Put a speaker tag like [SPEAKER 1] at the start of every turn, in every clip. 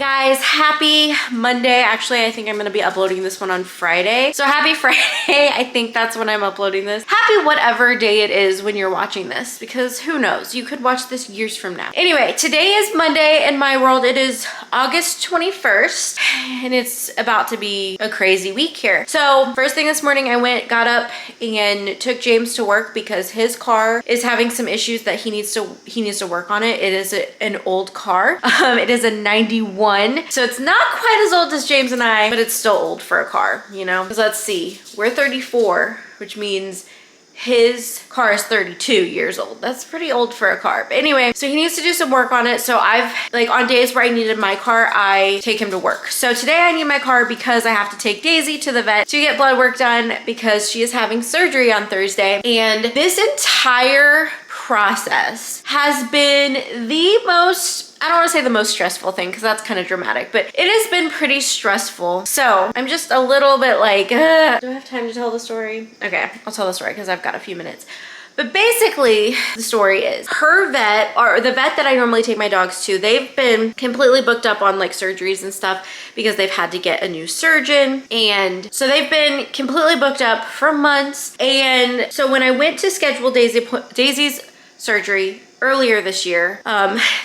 [SPEAKER 1] guys. Happy Monday. Actually, I think I'm gonna be uploading this one on Friday. So happy Friday. I think that's when I'm uploading this. Happy whatever day it is when you're watching this, because who knows? You could watch this years from now. Anyway, today is Monday in my world. It is August 21st and it's about to be a crazy week here. So first thing this morning, I got up and took James to work because his car is having some issues that he needs to work on it. It is an old car. It is a 91. So it's not quite as old as James and I, but it's still old for a car, you know? Because let's see, we're 34, which means his car is 32 years old. That's pretty old for a car. But anyway, so he needs to do some work on it. So I've, like, on days where I needed my car, I take him to work. So today I need my car because I have to take Daisy to the vet to get blood work done because she is having surgery on Thursday. And this entire process has been the most, I don't want to say the most stressful thing because that's kind of dramatic, but it has been pretty stressful. So I'm just a little bit like, do I have time to tell the story? Okay, I'll tell the story because I've got a few minutes. But basically, the story is her vet, or the vet that I normally take my dogs to, they've been completely booked up on like surgeries and stuff because they've had to get a new surgeon. And so they've been completely booked up for months. And so when I went to schedule Daisy's surgery earlier this year,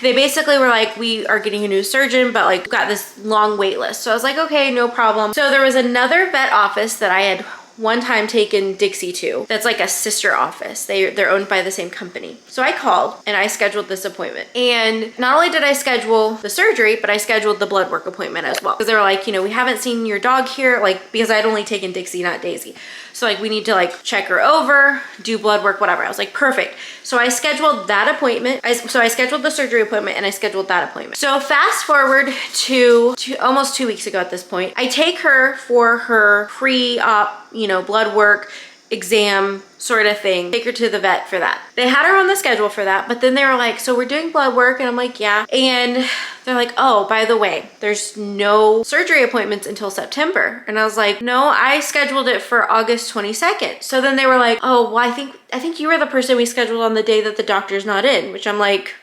[SPEAKER 1] they basically were like, we are getting a new surgeon, but like got this long wait list. So I was like, okay, no problem. So there was another vet office that I had one time taken Dixie to, that's like a sister office. They're owned by the same company. So I called and I scheduled this appointment. And not only did I schedule the surgery, but I scheduled the blood work appointment as well. Because they were like, you know, we haven't seen your dog here, like, because I'd only taken Dixie, not Daisy. So like, we need to like check her over, do blood work, whatever. I was like, perfect. So I scheduled that appointment. So I scheduled the surgery appointment and I scheduled that appointment. So fast forward to almost 2 weeks ago at this point, I take her for her pre-op, you know, blood work, exam sort of thing. Take her to the vet for that. They had her on the schedule for that, but then they were like, so we're doing blood work. And I'm like, yeah. And they're like, oh, by the way, there's no surgery appointments until September. And I was like, no, I scheduled it for August 22nd. So then they were like, oh, well, I think you were the person we scheduled on the day that the doctor's not in, which I'm like,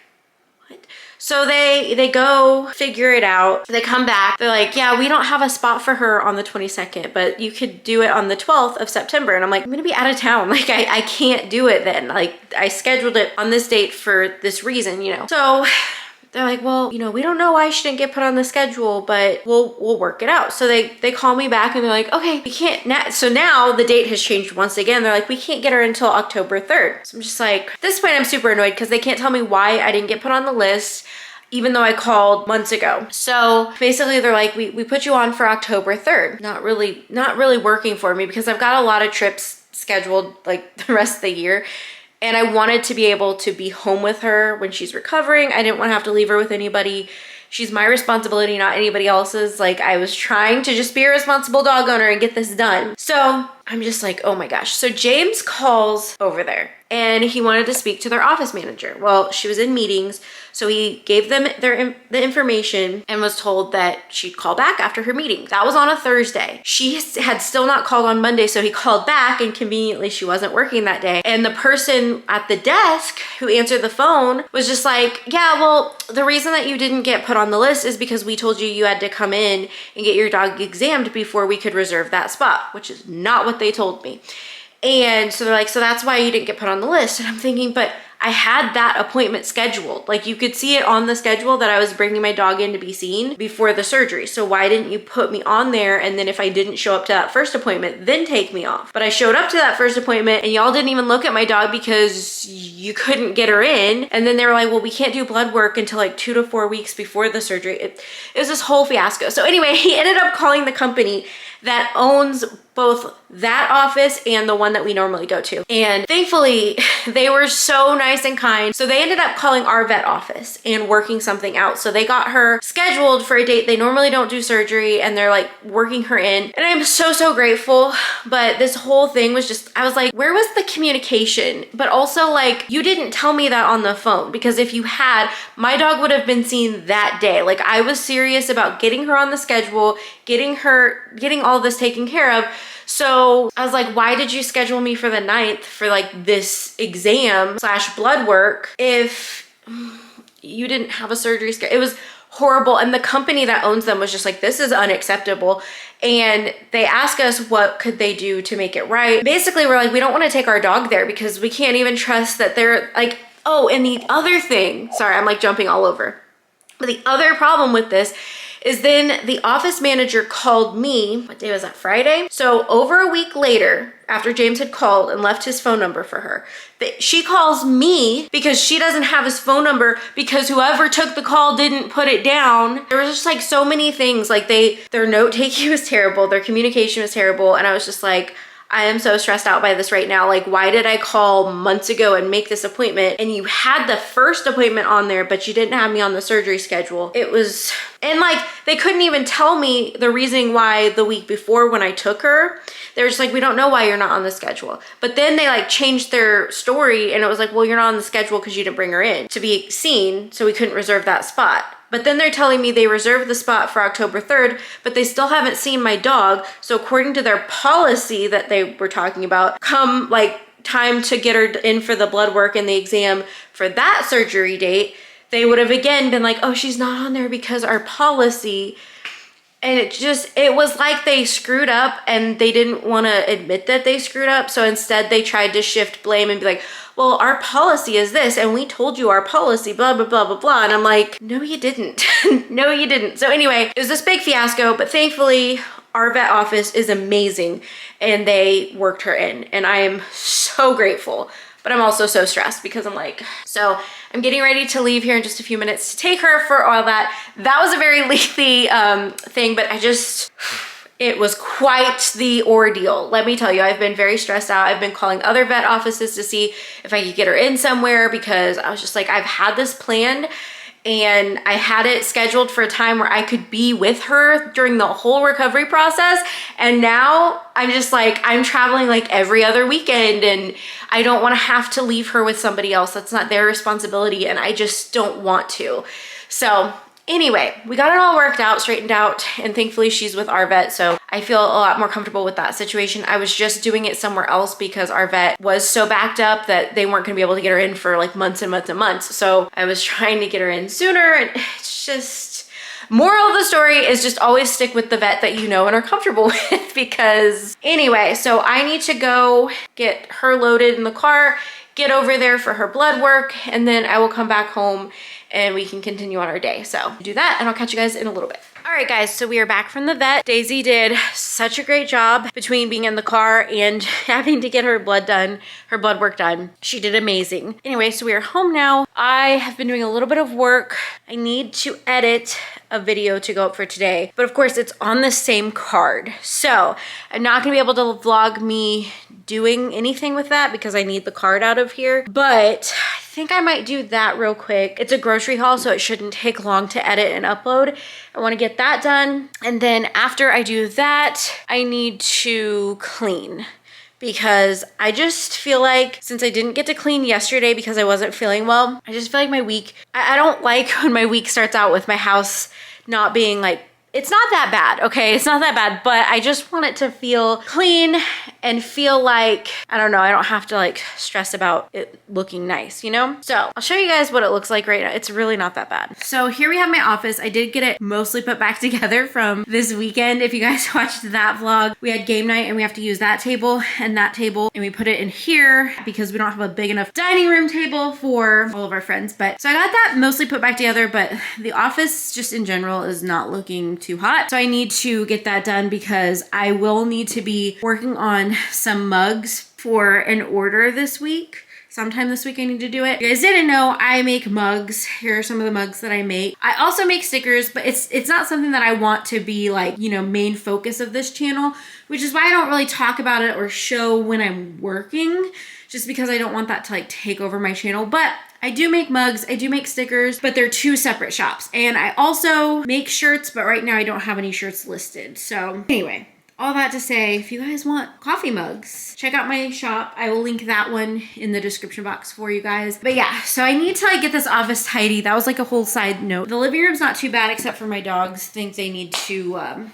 [SPEAKER 1] so they go figure it out. They come back. They're like, yeah, we don't have a spot for her on the 22nd, but you could do it on the 12th of September. And I'm like, I'm gonna be out of town. Like, I can't do it then. Like, I scheduled it on this date for this reason, you know? So they're like, well, you know, we don't know why she didn't get put on the schedule, but we'll work it out. So they call me back and they're like, okay, we can't. So now the date has changed once again. They're like, we can't get her until October 3rd. So I'm just like, at this point I'm super annoyed because they can't tell me why I didn't get put on the list, even though I called months ago. So basically they're like, we put you on for October 3rd. Not really working for me because I've got a lot of trips scheduled like the rest of the year. And I wanted to be able to be home with her when she's recovering. I didn't want to have to leave her with anybody. She's my responsibility, not anybody else's. Like, I was trying to just be a responsible dog owner and get this done. So I'm just like, oh my gosh. So James calls over there and he wanted to speak to their office manager. Well, she was in meetings. So he gave them the information and was told that she'd call back after her meeting. That was on a Thursday. She had still not called on Monday, so he called back and conveniently she wasn't working that day. And the person at the desk who answered the phone was just like, yeah, well, the reason that you didn't get put on the list is because we told you had to come in and get your dog examined before we could reserve that spot, which is not what they told me. And so they're like, so that's why you didn't get put on the list. And I'm thinking, but I had that appointment scheduled. Like, you could see it on the schedule that I was bringing my dog in to be seen before the surgery. So why didn't you put me on there? And then if I didn't show up to that first appointment, then take me off. But I showed up to that first appointment and y'all didn't even look at my dog because you couldn't get her in. And then they were like, well, we can't do blood work until like 2 to 4 weeks before the surgery. It was this whole fiasco. So anyway, he ended up calling the company that owns both that office and the one that we normally go to. And thankfully, they were so nice and kind. So they ended up calling our vet office and working something out. So they got her scheduled for a date. They normally don't do surgery and they're like working her in. And I'm so grateful. But this whole thing was just, I was like, where was the communication? But also, like, you didn't tell me that on the phone, because if you had, my dog would have been seen that day. Like, I was serious about getting her on the schedule, getting all this taken care of. So I was like, why did you schedule me for the 9th for like this exam / blood work if you didn't have a surgery schedule? It was horrible. And the company that owns them was just like, this is unacceptable. And they asked us what could they do to make it right. Basically, we're like, we don't want to take our dog there because we can't even trust that they're like, oh, and the other thing, sorry, I'm like jumping all over. But the other problem with this is then the office manager called me, what day was that, Friday? So over a week later, after James had called and left his phone number for her, she calls me because she doesn't have his phone number because whoever took the call didn't put it down. There was just like so many things, like their note taking was terrible, their communication was terrible, and I was just like, I am so stressed out by this right now. Like, why did I call months ago and make this appointment and you had the first appointment on there, but you didn't have me on the surgery schedule? It was, and like, they couldn't even tell me the reasoning why the week before when I took her. They were just like, we don't know why you're not on the schedule. But then they like changed their story and it was like, well, you're not on the schedule because you didn't bring her in to be seen, so we couldn't reserve that spot. But then they're telling me they reserved the spot for October 3rd, but they still haven't seen my dog. So according to their policy that they were talking about, come like time to get her in for the blood work and the exam for that surgery date, they would have again been like, oh, she's not on there because our policy. And it was like they screwed up and they didn't want to admit that they screwed up. So instead they tried to shift blame and be like, well, our policy is this and we told you our policy, blah, blah, blah, blah, blah. And I'm like, no, you didn't. No, you didn't. So anyway, it was this big fiasco, but thankfully our vet office is amazing and they worked her in and I am so grateful. But I'm also so stressed because I'm like, so I'm getting ready to leave here in just a few minutes to take her for all that. That was a very lengthy thing, but it was quite the ordeal. Let me tell you, I've been very stressed out. I've been calling other vet offices to see if I could get her in somewhere because I was just like, I've had this planned and I had it scheduled for a time where I could be with her during the whole recovery process. And now I'm just like, I'm traveling like every other weekend and I don't want to have to leave her with somebody else. That's not their responsibility and I just don't want to. So anyway, we got it all worked out, straightened out, and thankfully she's with our vet, so I feel a lot more comfortable with that situation. I was just doing it somewhere else because our vet was so backed up that they weren't gonna be able to get her in for like months and months and months. So I was trying to get her in sooner, and it's just, moral of the story is just always stick with the vet that you know and are comfortable with because anyway, so I need to go get her loaded in the car, get over there for her blood work, and then I will come back home and we can continue on our day. So do that and I'll catch you guys in a little bit. All right guys, so we are back from the vet. Daisy did such a great job between being in the car and having to get her blood work done. She did amazing. Anyway, so we are home now. I have been doing a little bit of work. I need to edit a video to go up for today, but of course it's on the same card. So I'm not gonna be able to vlog me doing anything with that because I need the card out of here, but I think I might do that real quick. It's a grocery haul, so it shouldn't take long to edit and upload. I wanna get that done. And then after I do that, I need to clean because I just feel like since I didn't get to clean yesterday because I wasn't feeling well, I just feel like my week, I don't like when my week starts out with my house not being like, it's not that bad, okay? It's not that bad, but I just want it to feel clean and feel like, I don't know, I don't have to like stress about it looking nice, you know? So I'll show you guys what it looks like right now. It's really not that bad. So here we have my office. I did get it mostly put back together from this weekend. If you guys watched that vlog, we had game night and we have to use that table and we put it in here because we don't have a big enough dining room table for all of our friends. But so I got that mostly put back together, but the office just in general is not looking too hot. So I need to get that done because I will need to be working on some mugs for an order this week. Sometime this week I need to do it. If you guys didn't know, I make mugs. Here are some of the mugs that I make. I also make stickers, but it's not something that I want to be like, you know, main focus of this channel, which is why I don't really talk about it or show when I'm working, just because I don't want that to like take over my channel. But I do make mugs, I do make stickers, but they're two separate shops. And I also make shirts, but right now I don't have any shirts listed. So anyway, all that to say, if you guys want coffee mugs, check out my shop. I will link that one in the description box for you guys. But yeah, so I need to like get this office tidy. That was like a whole side note. The living room's not too bad except for my dogs think they need to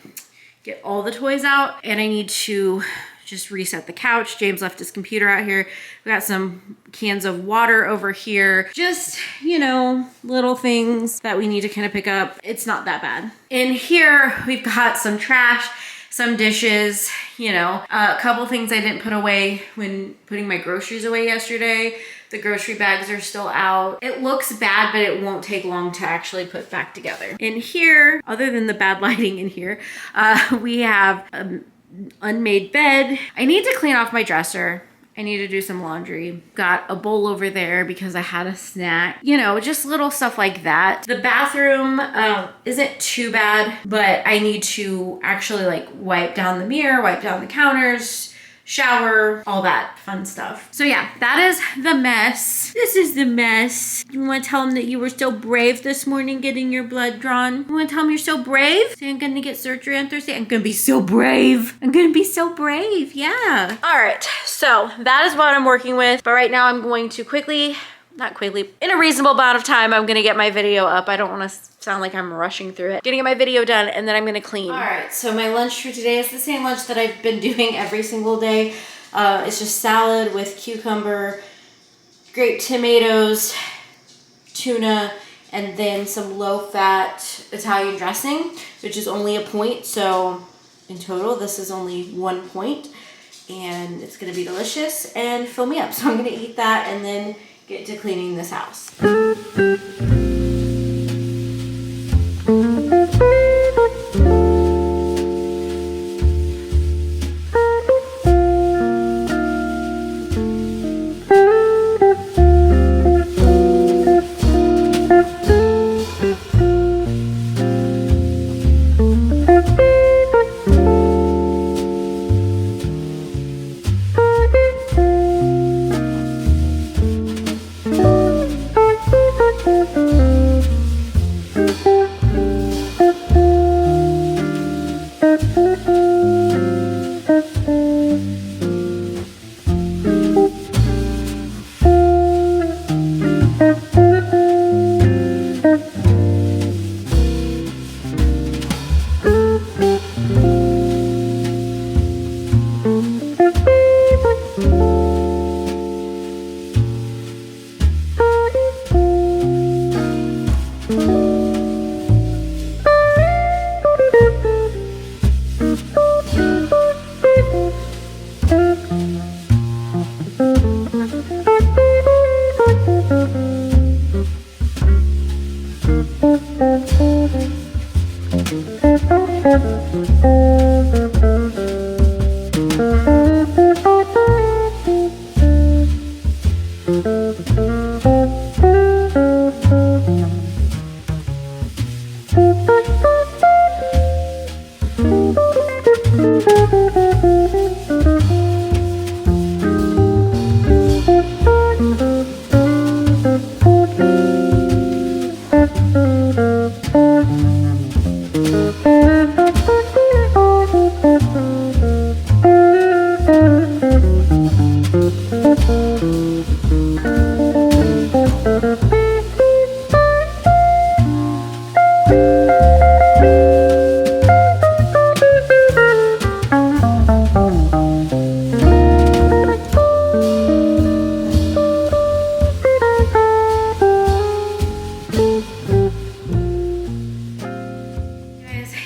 [SPEAKER 1] get all the toys out, and I need to just reset the couch. James left his computer out here. We got some cans of water over here. Just, you know, little things that we need to kind of pick up. It's not that bad. In here, we've got some trash, some dishes, you know, a couple things I didn't put away when putting my groceries away yesterday. The grocery bags are still out. It looks bad, but it won't take long to actually put back together. In here, other than the bad lighting in here, we have an unmade bed. I need to clean off my dresser. I need to do some laundry. Got a bowl over there because I had a snack. You know, just little stuff like that. The bathroom isn't too bad, but I need to actually like wipe down the mirror, wipe down the counters, shower, all that fun stuff. So yeah, that is the mess. This is the mess. You want to tell them that you were so brave this morning getting your blood drawn? You want to tell them you're so brave? So I'm going to get surgery on Thursday. I'm going to be so brave. I'm going to be so brave. Yeah. All right. So that is what I'm working with. But right now I'm going to not quickly, in a reasonable amount of time, I'm going to get my video up. I don't want to sound like I'm rushing through it. Gonna get my video done and then I'm gonna clean. All right, so my lunch for today is the same lunch that I've been doing every single day. It's just salad with cucumber, grape tomatoes, tuna, and then some low-fat Italian dressing, which is only a point. So in total, this is only 1 point, and it's gonna be delicious and fill me up. So I'm gonna eat that and then get to cleaning this house.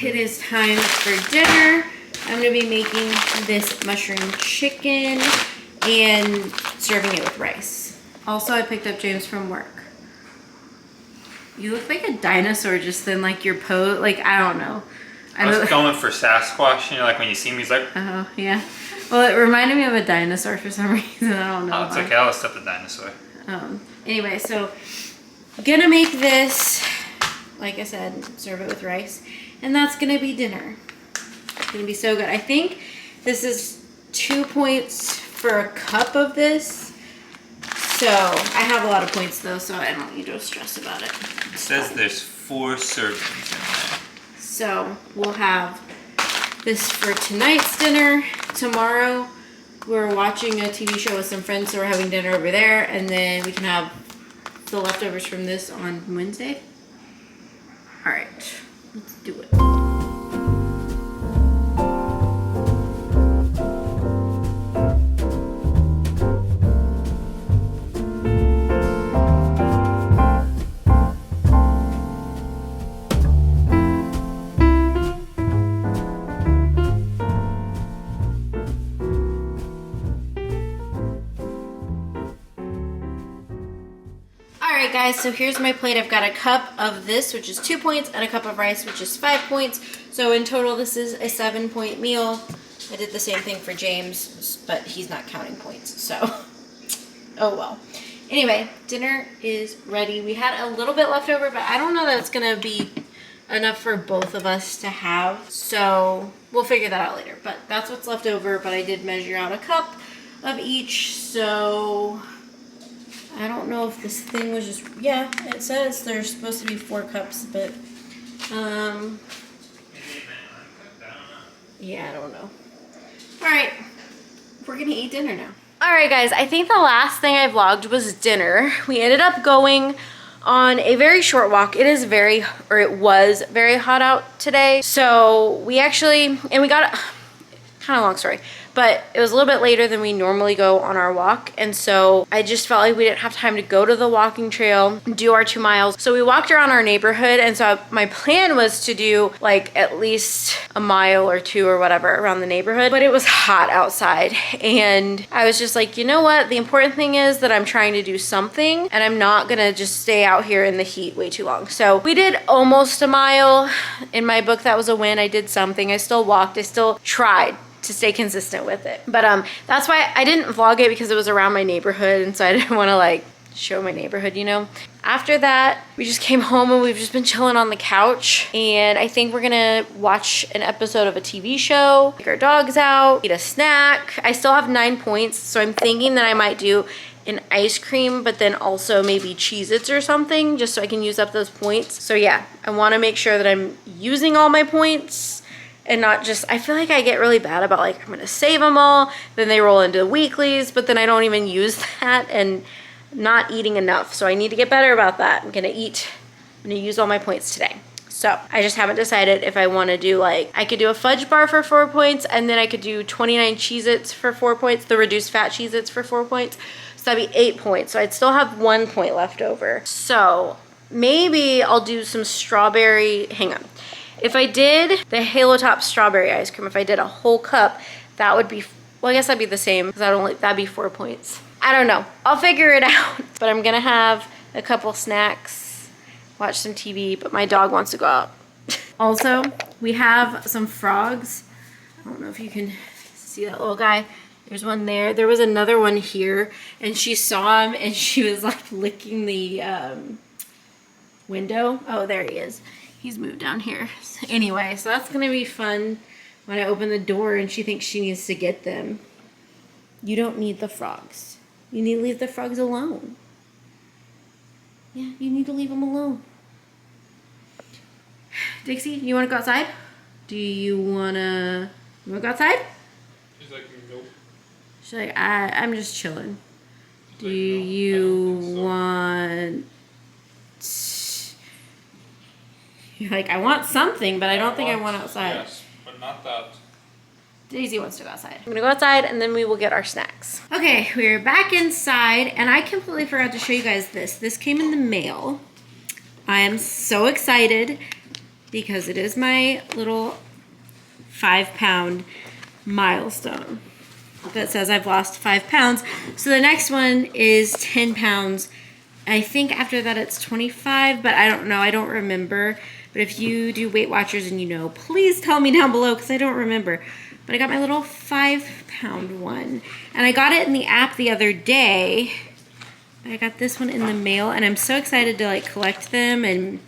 [SPEAKER 1] It is time for dinner. I'm gonna be making this mushroom chicken and serving it with rice. Also, I picked up James from work. You look like a dinosaur just in like your pose, like I don't know.
[SPEAKER 2] I was going for Sasquatch, you know, like when you see me, he's like...
[SPEAKER 1] Oh, yeah. Well, it reminded me of a dinosaur for some reason, I don't know.
[SPEAKER 2] Oh, it's okay, I'll accept the dinosaur.
[SPEAKER 1] Anyway, so gonna make this, like I said, serve it with rice. And that's gonna be dinner. It's gonna be so good. I think this is 2 points for a cup of this. So I have a lot of points though, so I don't need to stress about it.
[SPEAKER 2] It says there's 4 servings in there.
[SPEAKER 1] So we'll have this for tonight's dinner. Tomorrow we're watching a TV show with some friends, so we're having dinner over there, and then we can have the leftovers from this on Wednesday. All right. Let's do it. Alright guys, so here's my plate. I've got a cup of this, which is 2 points, and a cup of rice, which is 5 points. So in total, this is a 7-point meal. I did the same thing for James, but he's not counting points, so oh well. Anyway, dinner is ready. We had a little bit left over, but I don't know that it's gonna be enough for both of us to have, so we'll figure that out later. But that's what's left over, but I did measure out a cup of each, so I don't know if this thing was just, yeah, it says there's supposed to be 4 cups, but yeah, I don't know. All right, we're gonna eat dinner now. All right, guys, I think the last thing I vlogged was dinner. We ended up going on a very short walk. It was very hot out today. So we actually, and we got, kind of long story, but it was a little bit later than we normally go on our walk. And so I just felt like we didn't have time to go to the walking trail, do our 2 miles. So we walked around our neighborhood. And so my plan was to do like at least a mile or 2 or whatever around the neighborhood, but it was hot outside. And I was just like, you know what? The important thing is that I'm trying to do something and I'm not gonna just stay out here in the heat way too long. So we did almost a mile. In my book, that was a win. I did something. I still walked. I still tried to stay consistent with it. But that's why I didn't vlog it, because it was around my neighborhood and so I didn't want to like show my neighborhood, you know. After that, we just came home and we've just been chilling on the couch, and I think we're gonna watch an episode of a TV show, take our dogs out, eat a snack. I still have 9 points, so I'm thinking that I might do an ice cream, but then also maybe Cheez-Its or something, just so I can use up those points. So yeah, I want to make sure that I'm using all my points and not just, I feel like I get really bad about like, I'm gonna save them all, then they roll into weeklies, but then I don't even use that and not eating enough. So I need to get better about that. I'm gonna use all my points today. So I just haven't decided if I wanna do like, I could do a fudge bar for 4 points, and then I could do 29 Cheez-Its for 4 points, the reduced fat Cheez-Its for 4 points. So that'd be 8 points. So I'd still have 1 point left over. So maybe I'll do some strawberry, hang on. If I did the Halo Top strawberry ice cream, if I did a whole cup, that would be, well, I guess that'd be the same, because that'd be 4 points. I don't know. I'll figure it out. But I'm gonna have a couple snacks, watch some TV, but my dog wants to go out. Also, we have some frogs. I don't know if you can see that little guy. There's one there. There was another one here, and she saw him, and she was like licking the window. Oh, there he is. He's moved down here. Anyway, so that's gonna be fun when I open the door and she thinks she needs to get them. You don't need the frogs. You need to leave the frogs alone. Yeah, you need to leave them alone. Dixie, you wanna go outside? Do you wanna go outside?
[SPEAKER 2] She's like, nope.
[SPEAKER 1] She's like, I'm just chilling. Do you want... You're like, I want something, but I don't think I want outside.
[SPEAKER 2] Yes, but not that.
[SPEAKER 1] Daisy wants to go outside. I'm gonna go outside and then we will get our snacks. Okay, we're back inside, and I completely forgot to show you guys this. This came in the mail. I am so excited because it is my little 5-pound milestone that says I've lost 5 pounds. So the next one is 10 pounds. I think after that it's 25, but I don't know. I don't remember. But if you do Weight Watchers and you know, please tell me down below because I don't remember. But I got my little 5-pound one. And I got it in the app the other day. I got this one in the mail, and I'm so excited to like collect them, and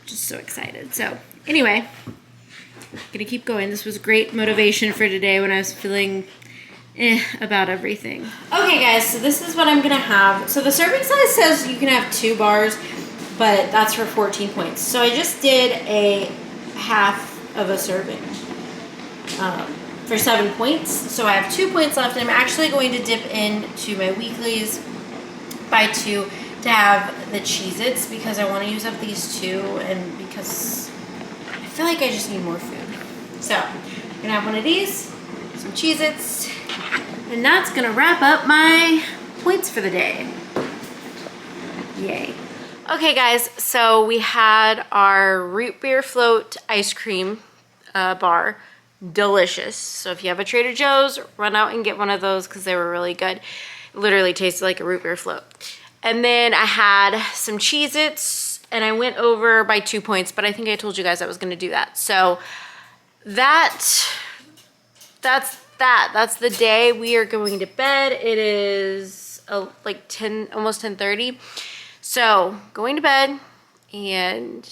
[SPEAKER 1] just so excited. So anyway, gonna keep going. This was great motivation for today when I was feeling about everything. Okay guys, so this is what I'm gonna have. So the serving size says you can have 2 bars, but that's for 14 points. So I just did a half of a serving for 7 points. So I have 2 points left, and I'm actually going to dip into my weeklies by 2 to have the Cheez-Its, because I want to use up these 2, and because I feel like I just need more food. So I'm gonna have one of these, some Cheez-Its, and that's gonna wrap up my points for the day. Yay. Okay guys, so we had our root beer float ice cream bar. Delicious. So if you have a Trader Joe's, run out and get one of those because they were really good. It literally tasted like a root beer float. And then I had some Cheez-Its, and I went over by 2 points, but I think I told you guys I was gonna do that. So that's the day. We are going to bed. It is like 10, almost 10:30. So going to bed, and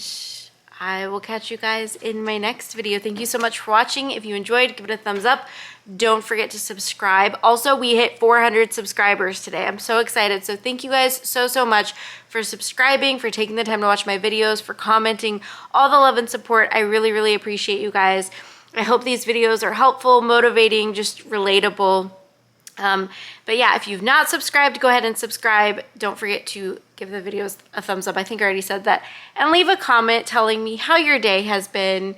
[SPEAKER 1] I will catch you guys in my next video. Thank you so much for watching. If you enjoyed, give it a thumbs up. Don't forget to subscribe. Also, we hit 400 subscribers today. I'm so excited. So thank you guys so much for subscribing, for taking the time to watch my videos, for commenting, all the love and support. I really appreciate you guys. I hope these videos are helpful, motivating, just relatable. But yeah, if you've not subscribed, go ahead and subscribe. Don't forget to give the videos a thumbs up. I think I already said that. And leave a comment telling me how your day has been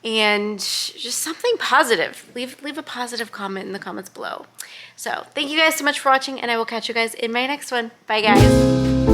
[SPEAKER 1] and just something positive. Leave a positive comment in the comments below. So thank you guys so much for watching, and I will catch you guys in my next one. Bye guys.